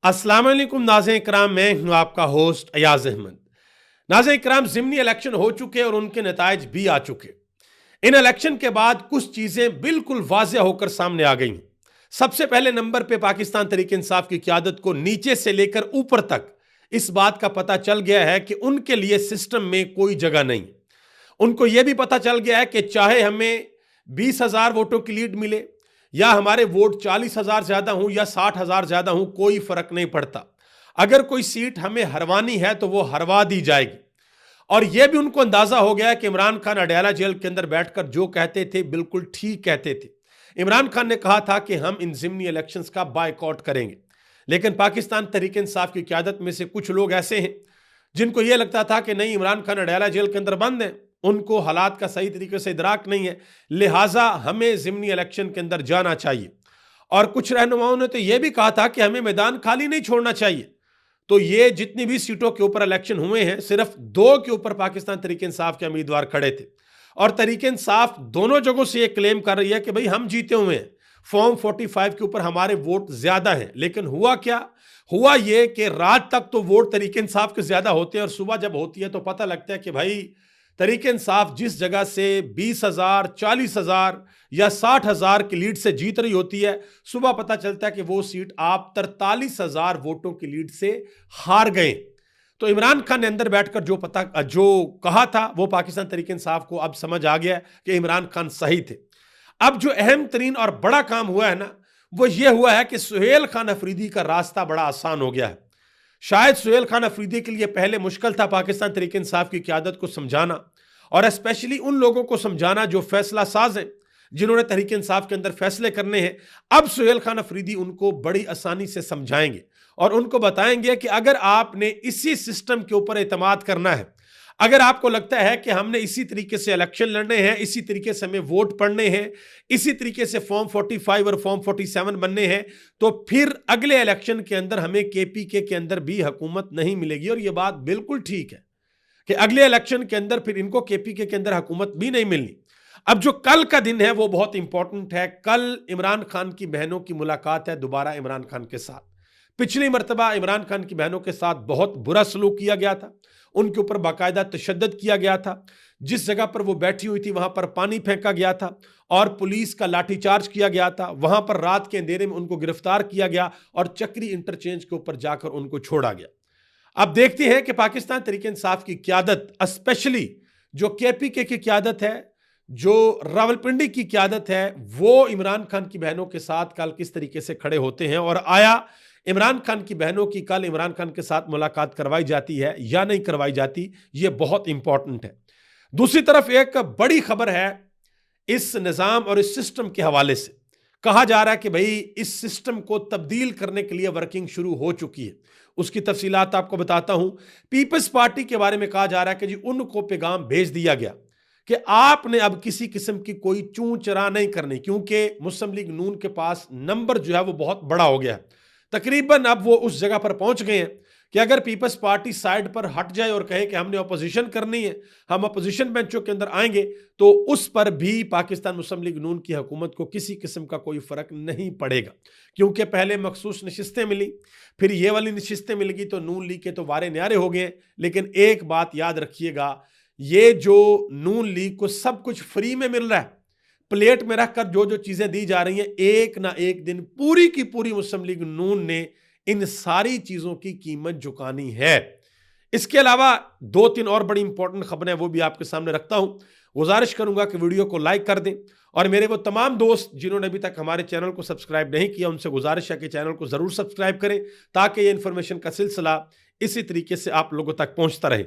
अस्सलाम वालेकुम नाज़रीन इकराम, मैं हूं आपका होस्ट अयाज अहमद। नाज़रीन इकराम, ज़िमनी इलेक्शन हो चुके और उनके नताइज भी आ चुके। इन इलेक्शन के बाद कुछ चीज़ें बिल्कुल वाज़ेह होकर सामने आ गई हैं। सबसे पहले नंबर पे पाकिस्तान तहरीक इंसाफ की क़यादत को नीचे से लेकर ऊपर तक इस बात का पता चल गया है कि उनके लिए सिस्टम में कोई जगह नहीं। उनको यह भी पता चल गया है कि चाहे हमें 20,000 वोटों की लीड मिले या हमारे वोट 40,000 ज्यादा हों या 60,000 ज्यादा हों, कोई फर्क नहीं पड़ता। अगर कोई सीट हमें हरवानी है तो वो हरवा दी जाएगी। और यह भी उनको अंदाजा हो गया कि इमरान खान अडयाला जेल के अंदर बैठकर जो कहते थे बिल्कुल ठीक कहते थे। इमरान खान ने कहा था कि हम इन ज़िमनी इलेक्शंस का बायकॉट करेंगे, लेकिन पाकिस्तान तहरीक इंसाफ की क़यादत में से कुछ लोग ऐसे हैं जिनको यह लगता था कि नहीं, इमरान खान अडयाला जेल के अंदर बंद है, उनको हालात का सही तरीके से इदराक नहीं है, लिहाजा हमें ज़िमनी इलेक्शन के अंदर जाना चाहिए। और कुछ रहनुमाओं ने तो यह भी कहा था कि हमें मैदान खाली नहीं छोड़ना चाहिए। तो ये जितनी भी सीटों के ऊपर इलेक्शन हुए हैं, सिर्फ 2 के ऊपर पाकिस्तान तहरीक इंसाफ के उम्मीदवार खड़े थे और तहरीक इंसाफ दोनों जगहों से यह क्लेम कर रही है कि भाई हम जीते हुए हैं, फॉर्म 45 के ऊपर हमारे वोट ज्यादा हैं। लेकिन हुआ क्या? हुआ यह कि रात तक तो वोट तहरीक इंसाफ के ज्यादा होते हैं और सुबह जब होती है तो पता लगता है कि भाई तहरीक इंसाफ जिस जगह से 20,000, 40,000 या 60,000 की लीड से जीत रही होती है, सुबह पता चलता है कि वो सीट आप 43,000 वोटों की लीड से हार गए। तो इमरान खान ने अंदर बैठकर जो कहा था वो पाकिस्तान तहरीक इंसाफ को अब समझ आ गया कि इमरान खान सही थे। अब जो अहम तरीन और बड़ा काम हुआ है ना, वो ये हुआ है कि सुहेल खान अफरीदी का रास्ता बड़ा आसान हो गया है। शायद सुहेल खान अफरीदी के लिए पहले मुश्किल था पाकिस्तान तहरीक इंसाफ की क़यादत को समझाना, और स्पेशली उन लोगों को समझाना जो फैसला साज हैं, जिन्होंने तहरीक इंसाफ के अंदर फैसले करने हैं। अब सुहेल खान अफरीदी उनको बड़ी आसानी से समझाएंगे और उनको बताएंगे कि अगर आपने इसी सिस्टम के ऊपर एतमाद करना है, अगर आपको लगता है कि हमने इसी तरीके से इलेक्शन लड़ने हैं, इसी तरीके से हमें वोट पड़ने हैं, इसी तरीके से फॉर्म 45 और फॉर्म 47 बनने हैं, तो फिर अगले इलेक्शन के अंदर हमें केपीके के अंदर भी हुकूमत नहीं मिलेगी। और यह बात बिल्कुल ठीक है कि अगले इलेक्शन के अंदर फिर इनको केपीके के अंदर हुकूमत भी नहीं मिलनी। अब जो कल का दिन है वो बहुत इंपॉर्टेंट है। कल इमरान खान की बहनों की मुलाकात है दोबारा इमरान खान के साथ। पिछली मरतबा इमरान खान की बहनों के साथ बहुत बुरा सलूक किया गया था, उनके ऊपर बाकायदा तशद्दुद किया गया था। जिस जगह पर वो बैठी हुई थी वहां पर पानी फेंका गया था और पुलिस का लाठीचार्ज किया गया था। वहां पर रात के अंधेरे में उनको गिरफ्तार किया गया और चक्री इंटरचेंज के ऊपर जाकर उनको छोड़ा गया। अब देखते हैं कि पाकिस्तान तहरीक इंसाफ की क़यादत, स्पेशली जो केपीके की क़यादत है, जो रावलपिंडी की क़यादत है, वो इमरान खान की बहनों के साथ कल किस तरीके से खड़े होते हैं और आया इमरान खान की बहनों की कल इमरान खान के साथ मुलाकात करवाई जाती है या नहीं करवाई जाती। यह बहुत इंपॉर्टेंट है। दूसरी तरफ एक बड़ी खबर है इस निज़ाम और इस सिस्टम के हवाले से। कहा जा रहा है कि भाई इस सिस्टम को तब्दील करने के लिए वर्किंग शुरू हो चुकी है। उसकी तफसीलात आपको बताता हूं। पीपल्स पार्टी के बारे में कहा जा रहा है कि जी उनको पैगाम भेज दिया गया कि आपने अब किसी किस्म की कोई चूं चरा नहीं करनी, क्योंकि मुस्लिम लीग नून के पास नंबर जो है वो बहुत बड़ा हो गया है। तकरीबन अब वो उस जगह पर पहुंच गए हैं कि अगर पीपल्स पार्टी साइड पर हट जाए और कहे कि हमने अपोजिशन करनी है, हम अपोजिशन बेंचों के अंदर आएंगे, तो उस पर भी पाकिस्तान मुस्लिम लीग नून की हुकूमत को किसी किस्म का कोई फर्क नहीं पड़ेगा। क्योंकि पहले मखसूस नशिस्तें मिली, फिर ये वाली नशिस्तें मिल गई, तो नून लीग के तो वारे न्यारे हो गए। लेकिन एक बात याद रखिएगा, ये जो नून लीग को सब कुछ फ्री में मिल रहा है, प्लेट में रखकर जो जो चीजें दी जा रही हैं, एक ना एक दिन पूरी की पूरी मुस्लिम लीग नून ने इन सारी चीजों की कीमत चुकानी है। इसके अलावा 2-3 और बड़ी इंपॉर्टेंट खबरें वो भी आपके सामने रखता हूं। गुजारिश करूंगा कि वीडियो को लाइक कर दें और मेरे वो तमाम दोस्त जिन्होंने अभी तक हमारे चैनल को सब्सक्राइब नहीं किया, उनसे गुजारिश है कि चैनल को जरूर सब्सक्राइब करें ताकि ये इंफॉर्मेशन का सिलसिला इसी तरीके से आप लोगों तक पहुंचता रहे।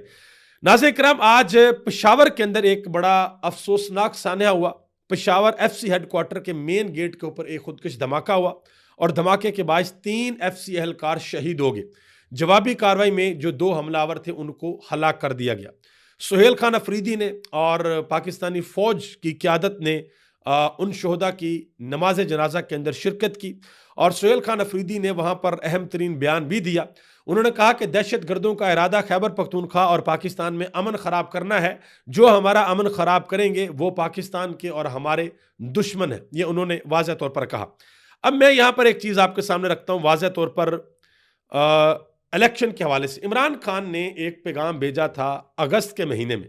नाज़रीन किराम, आज पेशावर के अंदर एक बड़ा अफसोसनाक सान्या हुआ। पेशावर एफसी हेडक्वार्टर के मेन गेट के ऊपर एक खुदकुश धमाका हुआ और धमाके के बाद 3 एफसी एहलकार शहीद हो गए। जवाबी कार्रवाई में जो 2 हमलावर थे उनको हलाक कर दिया गया। सुहेल खान अफरीदी ने और पाकिस्तानी फौज की क़यादत ने उन शोहदा की नमाज जनाजा के अंदर शिरकत की और सुहेल खान अफरीदी ने वहाँ पर अहम तरीन बयान भी दिया। उन्होंने कहा कि दहशत गर्दों का इरादा खैबर पख्तूनख्वा और पाकिस्तान में अमन ख़राब करना है। जो हमारा अमन ख़राब करेंगे वो पाकिस्तान के और हमारे दुश्मन हैं, ये उन्होंने वाज़ह तौर पर कहा। अब मैं यहाँ पर एक चीज़ आपके सामने रखता हूँ। वाज़ह तौर पर इलेक्शन के हवाले से इमरान खान ने एक पैगाम भेजा था अगस्त के महीने में।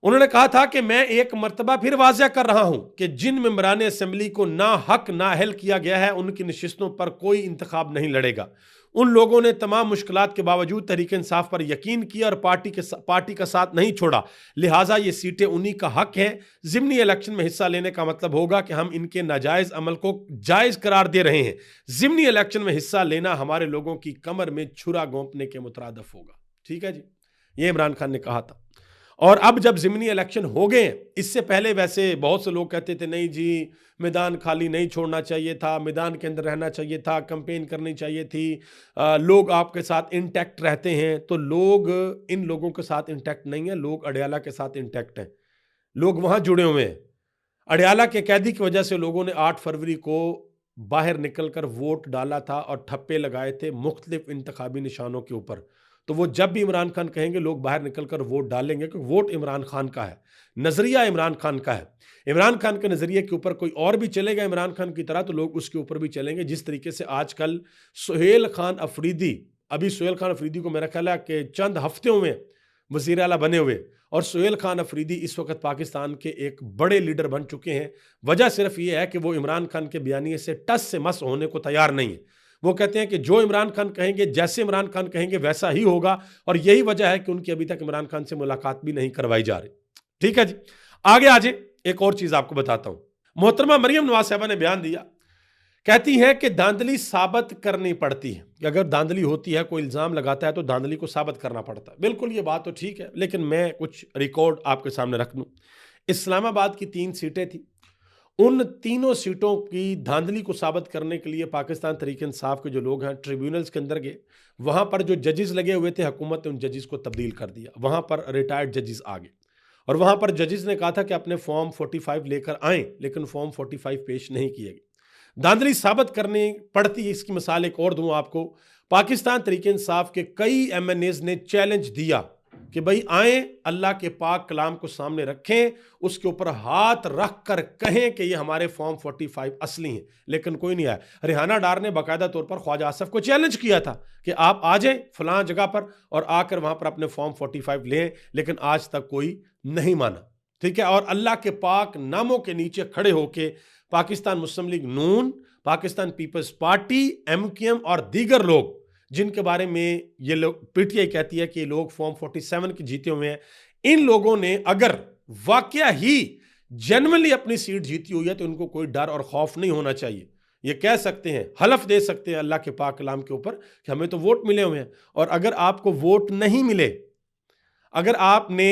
उन्होंने कहा था कि मैं एक मर्तबा फिर वाज़ह कर रहा हूं कि जिन मेंबरान असेंबली को ना हक ना अहल किया गया है उनकी नशिस्तों पर कोई इंतखाब नहीं लड़ेगा। उन लोगों ने तमाम मुश्किलात के बावजूद तहरीक इंसाफ पर यकीन किया और पार्टी का साथ नहीं छोड़ा, लिहाजा ये सीटें उन्हीं का हक है। ज़िमनी इलेक्शन में हिस्सा लेने का मतलब होगा कि हम इनके नाजायज़ अमल को जायज़ करार दे रहे हैं। ज़िमनी इलेक्शन में हिस्सा लेना हमारे लोगों की कमर में छुरा घोंपने के मुतरादफ होगा। ठीक है जी, ये इमरान खान ने कहा था। और अब जब ज़िमनी इलेक्शन हो गए, इससे पहले वैसे बहुत से लोग कहते थे नहीं जी मैदान खाली नहीं छोड़ना चाहिए था, मैदान के अंदर रहना चाहिए था, कैंपेन करनी चाहिए थी, लोग आपके साथ इंटैक्ट रहते हैं। तो लोग इन लोगों के साथ इंटैक्ट नहीं है, लोग अडयाला के साथ इंटैक्ट हैं, लोग वहाँ जुड़े हुए हैं। अडयाला के कैदी की वजह से लोगों ने 8 फरवरी को बाहर निकलकर वोट डाला था और ठप्पे लगाए थे मुख्तलिफ इंतखाबी निशानों के ऊपर। तो वो जब भी इमरान खान कहेंगे लोग बाहर निकलकर वोट डालेंगे, क्योंकि वोट इमरान खान का है, नजरिया इमरान खान का है। इमरान खान के नजरिए के ऊपर कोई और भी चलेगा इमरान खान की तरह तो लोग उसके ऊपर भी चलेंगे। जिस तरीके से आजकल सुहेल खान अफरीदी, अभी सुहेल खान अफरीदी को मेरा ख्याल है कि चंद हफ्ते हुए वज़ीर आला बने हुए, और सुहेल खान अफरीदी इस वक्त पाकिस्तान के एक बड़े लीडर बन चुके हैं। वजह सिर्फ ये है कि वो इमरान खान के बयानिए से टस से मस होने को तैयार नहीं है। वो कहते हैं कि जो इमरान खान कहेंगे, जैसे इमरान खान कहेंगे वैसा ही होगा, और यही वजह है कि उनकी अभी तक इमरान खान से मुलाकात भी नहीं करवाई जा रही। ठीक है जी, आगे आ जाए। एक और चीज आपको बताता हूं। मोहतरमा मरियम नवाज साहबा ने बयान दिया, कहती हैं कि धांधली साबित करनी पड़ती है कि अगर धांधली होती है, कोई इल्जाम लगाता है तो धांधली को साबित करना पड़ता है। बिल्कुल ये बात तो ठीक है, लेकिन मैं कुछ रिकॉर्ड आपके सामने रख दूं। इस्लामाबाद की 3 सीटें थी, उन तीनों सीटों की धांधली को साबित करने के लिए पाकिस्तान तहरीक इंसाफ के जो लोग हैं ट्रिब्यूनल्स के अंदर गए। वहां पर जो जजेस लगे हुए थे, हुकूमत ने उन जजेस को तब्दील कर दिया, वहां पर रिटायर्ड जजेस आ गए, और वहां पर जजेस ने कहा था कि अपने फॉर्म 45 लेकर आए, लेकिन फॉर्म 45 पेश नहीं किए गए। धांधली साबित करनी पड़ती है। इसकी मिसाल एक और दूं आपको। पाकिस्तान तहरीक इंसाफ के कई MNAs ने चैलेंज दिया कि भाई आए, अल्लाह के पाक कलाम को सामने रखें, उसके ऊपर हाथ रख कर कहें कि ये हमारे फॉर्म 45 असली हैं, लेकिन कोई नहीं आया। रिहाना डार ने बाकायदा तौर पर ख्वाजा आसफ को चैलेंज किया था कि आप आ जाएं फलां जगह पर और आकर वहां पर अपने फॉर्म 45 लें, लेकिन आज तक कोई नहीं माना। ठीक है, और अल्लाह के पाक नामों के नीचे खड़े होके पाकिस्तान मुस्लिम लीग नून, पाकिस्तान पीपल्स पार्टी, MQM और दीगर लोग जिनके बारे में ये लोग PTI कहती है कि ये लोग फॉर्म 47 के जीते हुए हैं, इन लोगों ने अगर वाकया ही जेन्युइनली अपनी सीट जीती हुई है तो इनको कोई डर और खौफ नहीं होना चाहिए। ये कह सकते हैं, हलफ दे सकते हैं अल्लाह के पाक कलाम के ऊपर कि हमें तो वोट मिले हुए हैं। और अगर आपको वोट नहीं मिले, अगर आपने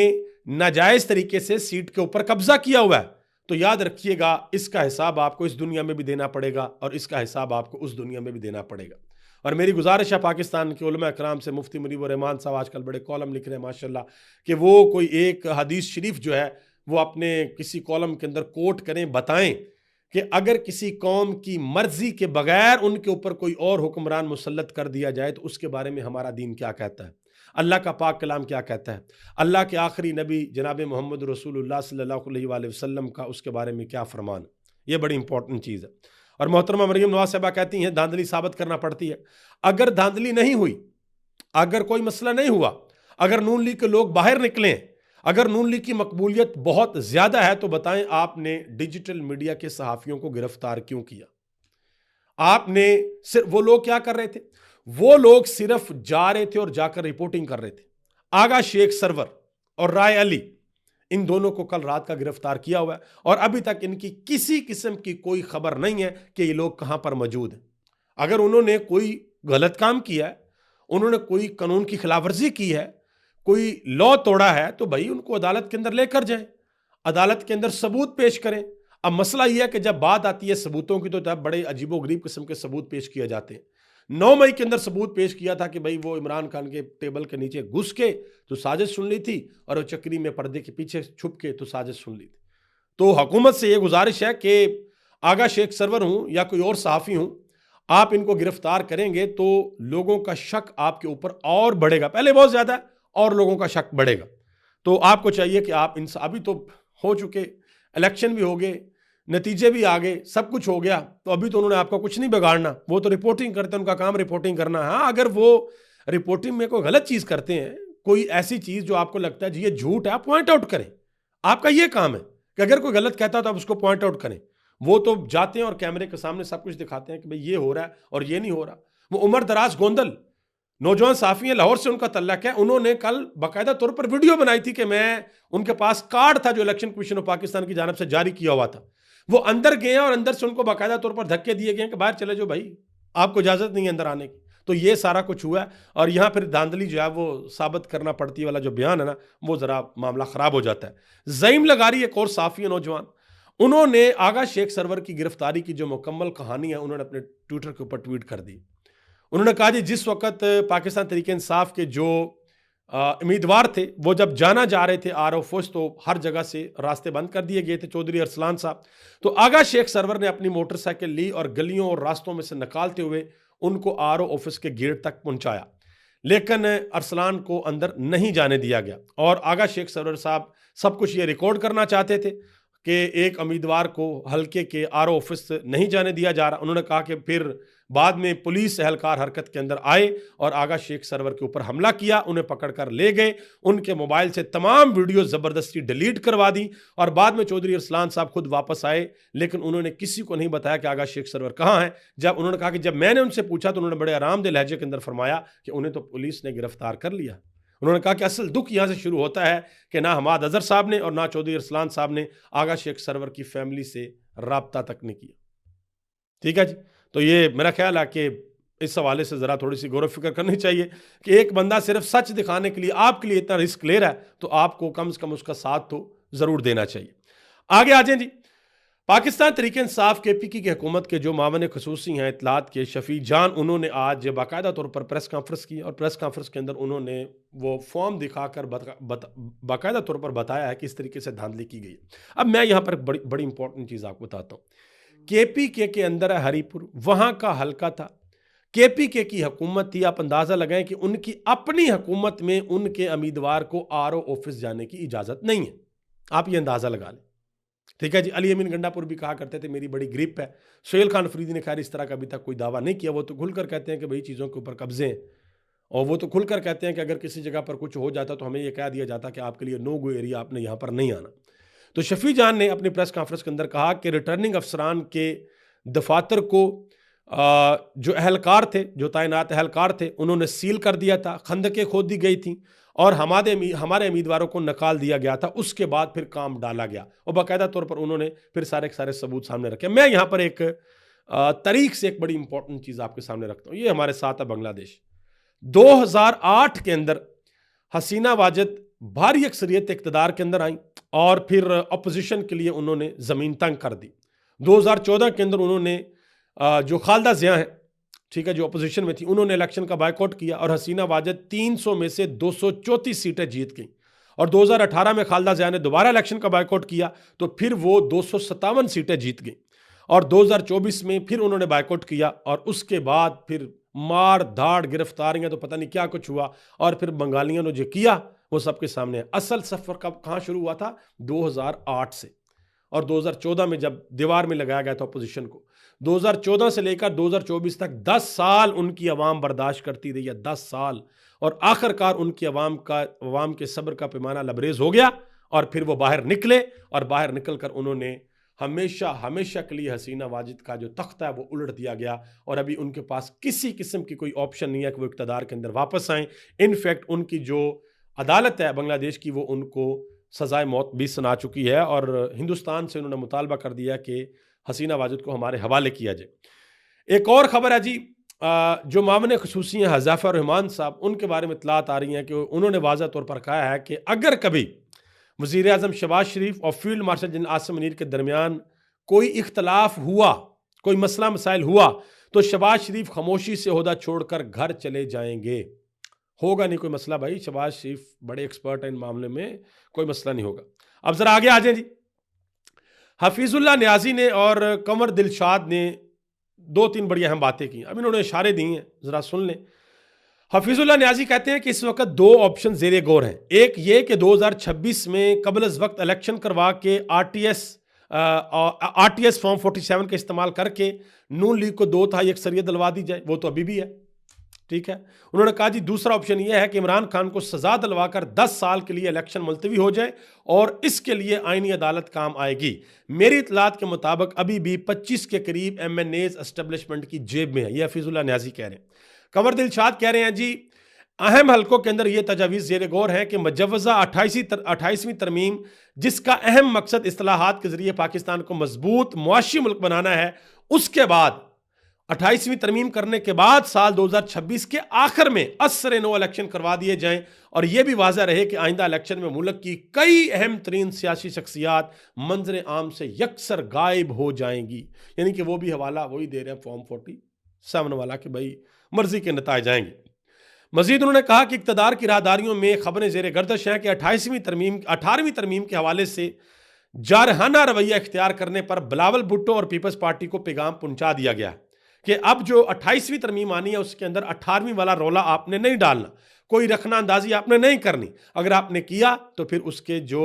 नाजायज तरीके से सीट के ऊपर कब्जा किया हुआ है, तो याद रखिएगा इसका हिसाब आपको इस दुनिया में भी देना पड़ेगा और इसका हिसाब आपको उस दुनिया में भी देना पड़ेगा। और मेरी गुजारिश है पाकिस्तान के उलमा कराम से, मुफ्ती मुनीब रहमान साहब आजकल बड़े कॉलम लिख रहे हैं माशाल्लाह, कि वो कोई एक हदीस शरीफ जो है वो अपने किसी कॉलम के अंदर कोट करें, बताएं कि अगर किसी कौम की मर्जी के बगैर उनके ऊपर कोई और हुक्मरान मुसल्लत कर दिया जाए तो उसके बारे में हमारा दीन क्या कहता है, अल्लाह का पाक कलाम क्या कहता है, अल्लाह के आखिरी नबी जनाब मोहम्मद रसूलुल्लाह सल्लल्लाहु अलैहि वसल्लम का उसके बारे में क्या फरमान। ये बड़ी इंपॉर्टेंट चीज़ है। और मोहतरमा मरियम नवाज साहबा कहती हैं धांधली साबित करना पड़ती है। अगर धांधली नहीं हुई, अगर कोई मसला नहीं हुआ, अगर नून लीग के लोग बाहर निकले, अगर नून लीग की मकबूलियत बहुत ज्यादा है, तो बताएं आपने डिजिटल मीडिया के सहाफियों को गिरफ्तार क्यों किया? आपने सिर्फ, वो लोग क्या कर रहे थे? वो लोग सिर्फ जा रहे थे और जाकर रिपोर्टिंग कर रहे थे। आगा शेख सरवर और राय अली, इन दोनों को कल रात का गिरफ्तार किया हुआ है और अभी तक इनकी किसी किस्म की कोई खबर नहीं है कि ये लोग कहां पर मौजूद हैं। अगर उन्होंने कोई गलत काम किया है, उन्होंने कोई कानून की खिलाफवर्जी की है, कोई लॉ तोड़ा है, तो भाई उनको अदालत के अंदर लेकर जाएं, अदालत के अंदर सबूत पेश करें। अब मसला यह है कि जब बात आती है सबूतों की, तो तब बड़े अजीबोगरीब किस्म के सबूत पेश किए जाते हैं। 9 मई के अंदर सबूत पेश किया था कि भाई वो इमरान खान के टेबल के नीचे घुस के तो साजिश सुन ली थी और वो चक्री में पर्दे के पीछे छुप के तो साजिश सुन ली थी। तो हुकूमत से ये गुजारिश है कि आगा शेख सरवर हूं या कोई और सहाफ़ी हूं, आप इनको गिरफ्तार करेंगे तो लोगों का शक आपके ऊपर और बढ़ेगा, पहले बहुत ज्यादा है और लोगों का शक बढ़ेगा। तो आपको चाहिए कि आप इन, अभी तो हो चुके, इलेक्शन भी हो गए, नतीजे भी आ गए, सब कुछ हो गया, तो अभी तो उन्होंने आपका कुछ नहीं बिगाड़ना, वो तो रिपोर्टिंग करते हैं, उनका काम रिपोर्टिंग करना। हाँ, अगर वो रिपोर्टिंग में कोई गलत चीज करते हैं, कोई ऐसी चीज जो आपको लगता है जी ये झूठ है, आप पॉइंट आउट करें। आपका ये काम है कि अगर कोई गलत कहता है तो आप उसको पॉइंट आउट करें। वो तो जाते हैं और कैमरे के सामने सब कुछ दिखाते हैं कि भाई ये हो रहा है और ये नहीं हो रहा। वो उमर दराज गोंदल नौजवान साफी है, लाहौर से उनका तल्लक है, उन्होंने कल बाकायदा तौर पर वीडियो बनाई थी कि मैं, उनके पास कार्ड था जो इलेक्शन कमीशन ऑफ पाकिस्तान की जानब से जारी किया हुआ था, वो अंदर गए और अंदर से उनको बाकायदा तौर पर धक्के दिए गए कि बाहर चले जाओ भाई, आपको इजाजत नहीं है अंदर आने की। तो ये सारा कुछ हुआ है और यहां फिर धांधली जो है वो साबित करना पड़ती वाला जो बयान है ना, वो जरा मामला खराब हो जाता है। जईम लगारी एक और साफी है नौजवान, उन्होंने आगा शेख सरवर की गिरफ्तारी की जो मुकम्मल कहानी है उन्होंने अपने ट्विटर के ऊपर ट्वीट कर दी। उन्होंने कहा जी जिस वक्त पाकिस्तान तरीके इंसाफ के जो उम्मीदवार थे वो जब जाना जा रहे थे आरओ तो हर जगह से रास्ते बंद कर दिए गए थे चौधरी अरसलान साहब। तो आगा शेख सरवर ने अपनी मोटरसाइकिल ली और गलियों और रास्तों में से निकालते हुए उनको आरओ ऑफिस के गेट तक पहुंचाया, लेकिन अरसलान को अंदर नहीं जाने दिया गया। और आगा शेख सरवर साहब सब कुछ ये रिकॉर्ड करना चाहते थे कि एक उम्मीदवार को हल्के के आरओ ऑफिस नहीं जाने दिया जा रहा। उन्होंने कहा कि फिर बाद में पुलिस एहलकार हरकत के अंदर आए और आगा शेख सरवर के ऊपर हमला किया, उन्हें पकड़कर ले गए, उनके मोबाइल से तमाम वीडियो ज़बरदस्ती डिलीट करवा दी और बाद में चौधरी अरसलान साहब खुद वापस आए, लेकिन उन्होंने किसी को नहीं बताया कि आगा शेख सरवर कहाँ है। जब उन्होंने कहा कि जब मैंने उनसे पूछा तो उन्होंने बड़े आरामदेह लहजे के अंदर फरमाया कि उन्हें तो पुलिस ने गिरफ्तार कर लिया। उन्होंने कहा कि असल दुख यहां से शुरू होता है कि ना हमाद अजहर साहब ने और ना चौधरी अरसलान साहब ने आगा शेख सरवर की फैमिली से राब्ता तक नहीं किया। ठीक है जी, तो ये मेरा ख्याल है कि इस हवाले से जरा थोड़ी सी गौर फिक्र करनी चाहिए कि एक बंदा सिर्फ सच दिखाने के लिए आपके लिए इतना रिस्क ले रहा है तो आपको कम से कम उसका साथ तो जरूर देना चाहिए। आगे आ जाए जी, पाकिस्तान तरीके इंसाफ केपीकी की हुकूमत के जो मावन खसूसी हैं इतलात के शफी जान, उन्होंने आज बाकायदा तौर पर प्रेस कॉन्फ्रेंस की और प्रेस कॉन्फ्रेंस के अंदर उन्होंने वो फॉर्म दिखाकर बाकायदा तौर पर बताया है कि इस तरीके से धांधली की गई। अब मैं यहाँ पर बड़ी बड़ी इंपॉर्टेंट चीज़ आपको बताता हूँ। केपीके के अंदर है हरीपुर, वहाँ का हल्का था, केपीके की हुकूमत थी। आप अंदाज़ा लगाएं कि उनकी अपनी हुकूमत में उनके उम्मीदवार को आरओ ऑफिस जाने की इजाज़त नहीं है। आप ये अंदाज़ा लगा लें। ठीक है जी, अली अमीन गंडापुर भी कहा करते थे मेरी बड़ी ग्रिप है। सुहेल खान फरीदी ने खैर इस तरह का अभी तक कोई दावा नहीं किया, वो तो खुलकर कहते हैं कि भाई चीज़ों के ऊपर कब्जे हैं और वो तो खुलकर कहते हैं कि अगर किसी जगह पर कुछ हो जाता तो हमें यह कह दिया जाता कि आपके लिए नो गो एरिया, आपने यहाँ पर नहीं आना। तो शफी जान ने अपनी प्रेस कॉन्फ्रेंस के अंदर कहा कि रिटर्निंग अफसरान के दफातर को जो अहलकार थे, जो तैनात अहलकार थे, उन्होंने सील कर दिया था, खंदकें खोद दी गई थी और हमारे उम्मीदवारों को निकाल दिया गया था। उसके बाद फिर काम डाला गया और बाकायदा तौर पर उन्होंने फिर सारे के सारे सबूत सामने रखे। मैं यहाँ पर एक तारीख से एक बड़ी इंपॉर्टेंट चीज़ आपके सामने रखता हूँ। ये हमारे साथ है बांग्लादेश। 2008 के अंदर हसीना वाजिद भारी अक्सरियत इक़्तिदार के अंदर आई और फिर अपोजिशन के लिए उन्होंने ज़मीन तंग कर दी। 2014 के अंदर उन्होंने जो खालदा ज़िया हैं, ठीक है, जो अपोजिशन में थी, उन्होंने इलेक्शन का बायकॉट किया और हसीना वाजिद 300 में से 234 सीटें जीत गई। और 2018 में खालदा ज़िया ने दोबारा इलेक्शन का बायकॉट किया तो फिर वो 257 सीटें जीत गई और 2024 में फिर उन्होंने बायकॉट किया और उसके बाद फिर मार धाड़ गिरफ्तारियां तो पता नहीं क्या कुछ हुआ और फिर बंगालियों ने जो किया वो सबके सामने है। असल सफर कब कहाँ शुरू हुआ था? 2008 से, और 2014 में जब दीवार में लगाया गया था अपोजिशन को। 2014 से लेकर 2024 तक 10 साल उनकी अवाम बर्दाश्त करती रही है, 10 साल, और आखिरकार उनकी अवाम के सब्र का पैमाना लबरेज हो गया और फिर वो बाहर निकले और बाहर निकलकर उन्होंने हमेशा हमेशा के लिए हसीना वाजिद का जो तख्ता है वो उलट दिया गया और अभी उनके पास किसी किस्म की कोई ऑप्शन नहीं है कि वो इक़्तिदार के अंदर वापस आएँ। इनफैक्ट उनकी जो अदालत है बांग्लादेश की वो उनको सजाए मौत भी सुना चुकी है और हिंदुस्तान से उन्होंने मुतालबा कर दिया कि हसीना वाजिद को हमारे हवाले किया जाए। एक और ख़बर है जी, जो मामले खसूसी हैं हज़ाफ़ा रहमान साहब, उनके बारे में इत्तलात आ रही हैं कि उन्होंने वाज़ा तौर पर कहा है कि अगर कभी वज़ीर आज़म शहबाज शरीफ और field marshal general Asim Munir के दरमियान कोई इख्तलाफ हुआ, कोई मसला मसाइल हुआ, तो शहबाज शरीफ खामोशी से ओहदा छोड़कर घर चले जाएंगे। होगा नहीं कोई मसला भाई, शहबाज शरीफ बड़े एक्सपर्ट हैं इन मामले में, कोई मसला नहीं होगा। अब जरा आगे आ जाए जी। हफीजुल्लाह न्याजी ने और कंवर दिलशाद ने 2-3 बड़ी अहम बातें की, अब इन्होंने इशारे दी हैं, जरा सुन लें। हफीजुल्लाह न्याजी कहते हैं कि इस वक्त 2 ऑप्शन ज़ेरे गौर हैं। एक ये कि 2026 में कबल अज़ वक्त इलेक्शन करवा के आरटीएस आरटीएस फॉर्म 47 का इस्तेमाल करके नून लीग को 2/3 अक्सरियत दिलवा दी जाए, वो तो अभी भी है। ठीक है, उन्होंने कहा जी दूसरा ऑप्शन यह है कि इमरान खान को सजा दिलवाकर 10 साल के लिए इलेक्शन मुलतवी हो जाए और इसके लिए आईनी अदालत काम आएगी। मेरी इतलात के मुताबिक अभी भी 25 के करीब एमएनएज एस्टेब्लिशमेंट की जेब में है, यह हफीजुल्लाह न्याजी कह रहे हैं। कंवर दिलशाद कह रहे हैं जी अहम हलकों के अंदर यह तजावीज़ ज़ेर गौर है कि मुजव्वज़ा 28वीं तरमीम, जिसका अहम मकसद इस्तिलाहात के जरिए पाकिस्तान को मजबूत मुआशी मुल्क बनाना है, उसके बाद 28वीं तरमीम करने के बाद साल 2026 के आखिर में असर नो इलेक्शन करवा दिए जाएं और यह भी वाज़ा रहे कि आइंदा इलेक्शन में मुल्क की कई अहम तरीन सियासी शख्सियात मंजर आम से यकसर गायब हो जाएंगी। यानी कि वो भी हवाला वही दे रहे हैं फॉर्म 47 वाला कि भाई मर्जी के नताए जाएंगे। मजीद उन्होंने कहा कि इक़्तिदार की राहदारियों में खबरें ज़ेर गर्दश हैं कि 18वीं तरमीम के हवाले से जारहाना रवैया इख्तियार करने पर बिलावल भुट्टो और पीपल्स पार्टी को पैगाम पहुंचा दिया गया कि अब जो 28वीं तरमीम आनी है उसके अंदर 18वीं वाला रौला आपने नहीं डालना, कोई रखना अंदाजी आपने नहीं करनी। अगर आपने किया तो फिर उसके जो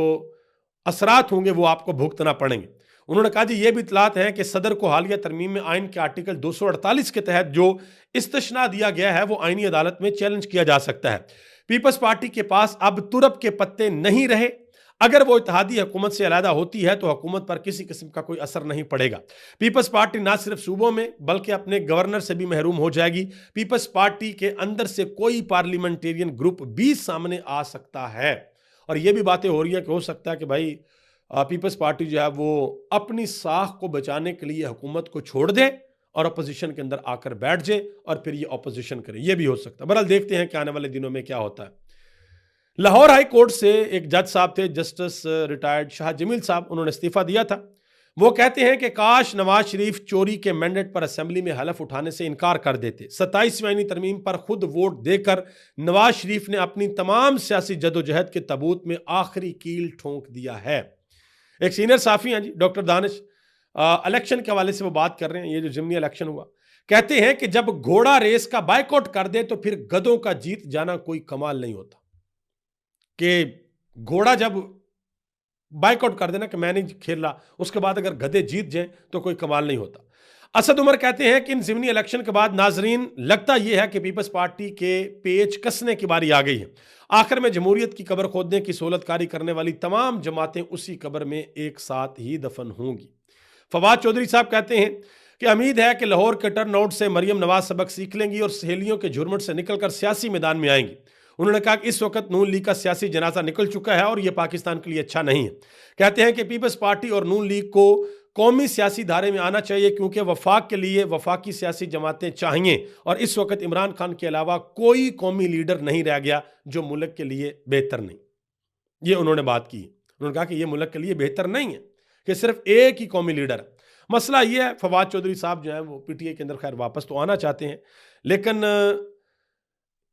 असरात होंगे वो आपको भुगतना पड़ेंगे। उन्होंने कहा जी ये भी इतलात है कि सदर को हालिया तरमीम में आइन के आर्टिकल 248 के तहत जो इस्तिश्ना दिया गया है वो आईनी अदालत में चैलेंज किया जा सकता है। पीपल्स पार्टी के पास अब तुरब के पत्ते नहीं रहे। अगर वो इत्तेहादी हुकूमत से अलहदा होती है तो हुकूमत पर किसी किस्म का कोई असर नहीं पड़ेगा। पीपल्स पार्टी ना सिर्फ सूबों में बल्कि अपने गवर्नर से भी महरूम हो जाएगी। पीपल्स पार्टी के अंदर से कोई पार्लियामेंटेरियन ग्रुप भी सामने आ सकता है और ये भी बातें हो रही है कि हो सकता है कि भाई पीपल्स पार्टी जो है वो अपनी साख को बचाने के लिए हुकूमत को छोड़ दे और अपोजिशन के अंदर आकर बैठ जाए और फिर ये अपोजिशन करे, ये भी हो सकता है। बहरहाल देखते हैं कि आने वाले दिनों में क्या होता है। लाहौर हाई कोर्ट से एक जज साहब थे, जस्टिस रिटायर्ड शाह जमील साहब, उन्होंने इस्तीफा दिया था। वो कहते हैं कि काश नवाज शरीफ चोरी के मैंडेट पर असेंबली में हलफ उठाने से इनकार कर देते। 27वीं आईनी तरमीम पर खुद वोट देकर नवाज शरीफ ने अपनी तमाम सियासी जदोजहद के तबूत में आखिरी कील ठोंक दिया है। एक सीनियर साफी हैं जी डॉक्टर दानिश, इलेक्शन के हवाले से वो बात कर रहे हैं, ये जो ज़िमनी इलेक्शन हुआ, कहते हैं कि जब घोड़ा रेस का बायकॉट कर दे तो फिर गधों का जीत जाना कोई कमाल नहीं होता। कि घोड़ा जब बायकॉट कर देना कि मैं नहीं खेल रहा, उसके बाद अगर गधे जीत जाएं तो कोई कमाल नहीं होता। असद उमर कहते हैं कि इन ज़िमनी इलेक्शन के बाद नाजरीन लगता यह है कि पीपल्स पार्टी के पेच कसने की बारी आ गई है। आखिर में जमहूरियत की कब्र खोदने की सहूलतकारी करने वाली तमाम जमातें उसी कब्र में एक साथ ही दफन होंगी। फवाद चौधरी साहब कहते हैं कि उम्मीद है कि लाहौर के टर्नआउट से मरियम नवाज सबक सीख लेंगी और सहेलियों के झुरमुट से निकलकर सियासी मैदान में आएंगी। उन्होंने कहा कि इस वक्त नून लीग का सियासी जनाजा निकल चुका है और यह पाकिस्तान के लिए अच्छा नहीं है। कहते हैं कि पीपल्स पार्टी और नून लीग को कौमी सियासी धारे में आना चाहिए क्योंकि वफाक के लिए वफाकी सियासी जमातें चाहिए और इस वक्त इमरान खान के अलावा कोई कौमी लीडर नहीं रह गया जो मुल्क के लिए बेहतर नहीं। ये उन्होंने बात की। उन्होंने कहा कि यह मुल्क के लिए बेहतर नहीं है कि सिर्फ एक ही कौमी लीडर है। मसला यह है, फवाद चौधरी साहब जो है वो पीटीआई के अंदर खैर वापस तो आना चाहते हैं, लेकिन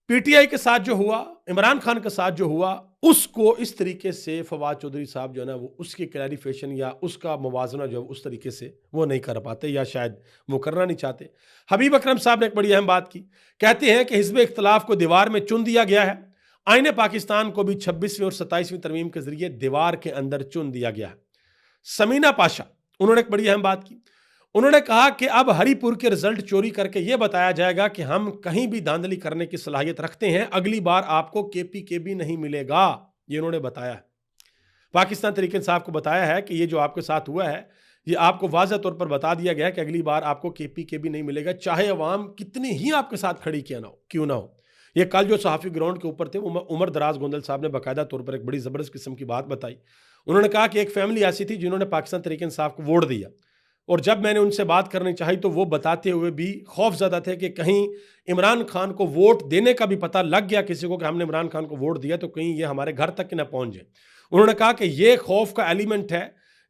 पीटीआई के साथ जो हुआ, इमरान खान के साथ जो हुआ, उसको इस तरीके से फवाद चौधरी साहब जो है ना वो उसकी क्लैरिफिकेशन या उसका मुवाजना जो है उस तरीके से वो नहीं कर पाते या शायद वो करना नहीं चाहते। हबीब अकरम साहब ने एक बड़ी अहम बात की। कहते हैं कि हिज़्ब इख्तिलाफ को दीवार में चुन दिया गया है। आईने पाकिस्तान को भी 26वीं और 27वीं तरमीम के जरिए दीवार के अंदर चुन दिया गया है। समीना पाशा, उन्होंने एक बड़ी अहम बात की। उन्होंने कहा कि अब हरिपुर के रिजल्ट चोरी करके यह बताया जाएगा कि हम कहीं भी धांधली करने की सलाहियत रखते हैं, अगली बार आपको केपीकेबी नहीं मिलेगा। ये उन्होंने बताया है, पाकिस्तान तहरीक इंसाफ को बताया है कि ये जो आपके साथ हुआ है ये आपको वाज़ह तौर पर बता दिया गया है कि अगली बार आपको केपीकेबी नहीं मिलेगा, चाहे अवाम कितनी ही आपके साथ खड़ी क्यों ना हो। ये कल जो सहाफ़ी ग्राउंड के ऊपर थे उमर दराज गोंदल साहब ने बाकायदा तौर पर एक बड़ी ज़बरदस्त किस्म की बात बताई। उन्होंने कहा कि एक फैमिली ऐसी थी जिन्होंने पाकिस्तान तहरीक इंसाफ को वोट दिया और जब मैंने उनसे बात करनी चाही तो वो बताते हुए भी खौफज़दा थे कि कहीं इमरान खान को वोट देने का भी पता लग गया किसी को कि हमने इमरान खान को वोट दिया तो कहीं ये हमारे घर तक न पहुंच जाए। उन्होंने कहा कि ये खौफ का एलिमेंट है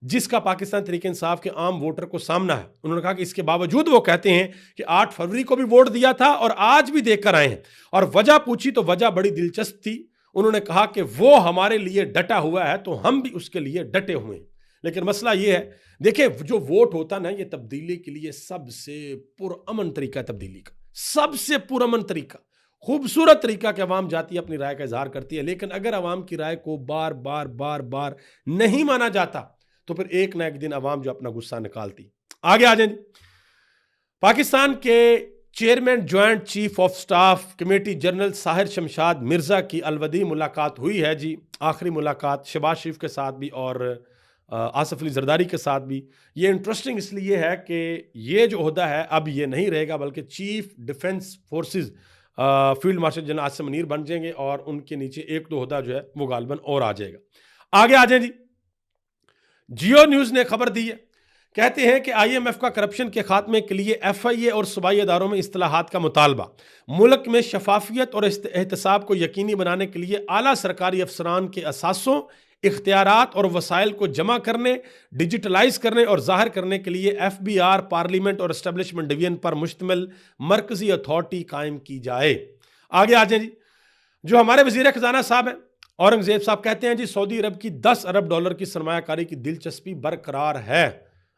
जिसका पाकिस्तान तहरीक इंसाफ के आम वोटर को सामना है। उन्होंने कहा कि इसके बावजूद वो कहते हैं कि 8 फरवरी को भी वोट दिया था और आज भी देकर आए हैं, और वजह पूछी तो वजह बड़ी दिलचस्प थी। उन्होंने कहा कि वो हमारे लिए डटा हुआ है तो हम भी उसके लिए डटे हुए हैं। लेकिन मसला ये है, देखिए जो वोट होता ना ये तब्दीली के लिए सबसे पुरअमन तरीका है, तब्दीली का सबसे पुरअमन तरीका, खूबसूरत तरीका कि अवाम जाती है अपनी राय का इजहार करती है। लेकिन अगर अवाम की राय को बार बार बार बार नहीं माना जाता तो फिर एक ना एक दिन अवाम जो अपना गुस्सा निकालती। आगे आ जाए जी। पाकिस्तान के chairman joint chief of staff committee general Sahir Shamshad Mirza की अलवदी मुलाकात हुई है जी। आखिरी मुलाकात शहबाज शरीफ के साथ भी और आसफ अली जरदारी के साथ भी। ये इंटरेस्टिंग इसलिए है कि ये जो ओहदा है अब ये नहीं रहेगा, बल्कि chief defence forces field marshal general Asim Munir बन जाएंगे और उनके नीचे एक दो ओहदा जो है वो गालबन और आ जाएगा। आगे आ जाए जी। जियो न्यूज़ ने खबर दी है, कहते हैं कि IMF का करप्शन के खात्मे के लिए FIA और सूबाई इदारों में इस्तिलाहात का मुतालबा। मुल्क में शफाफियत और एहतसाब को यकीनी बनाने के लिए आला सरकारी अफसरान के असासों, इख्तियारात और वसाइल को जमा करने, डिजिटलाइज करने और जाहिर करने के लिए FBR पार्लियामेंट और एस्टेब्लिशमेंट डिवीजन पर मुश्तमिल मरकजी अथॉरिटी कायम की जाए। आगे आ जाए जी। जो हमारे वजीर खजाना साहब हैं औरंगजेब साहब, कहते हैं जी सऊदी अरब की $10 अरब की सरमायाकारी की दिलचस्पी बरकरार है।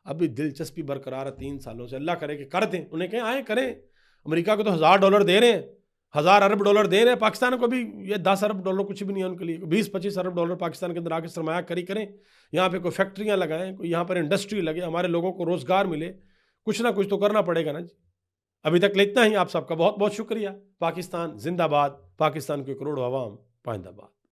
अभी दिलचस्पी बरकरार है 3 सालों से। अल्लाह करे कि कर दें, उन्हें कहें आए करें। अमेरिका को तो $1000 दे रहे हैं, $1000 अरब दे रहे हैं। पाकिस्तान को भी ये $10 अरब कुछ भी नहीं है उनके लिए। 20-25 अरब डॉलर पाकिस्तान के अंदर आके सरमाया करी करें, यहाँ पे कोई फैक्ट्रियाँ लगाएं, कोई यहाँ पर इंडस्ट्री लगे, हमारे लोगों को रोजगार मिले। कुछ ना कुछ तो करना पड़ेगा ना जी। अभी तक इतना ही। आप सबका बहुत बहुत शुक्रिया। पाकिस्तान जिंदाबाद, पाकिस्तान के करोड़ों अवाम पाइंदाबाद।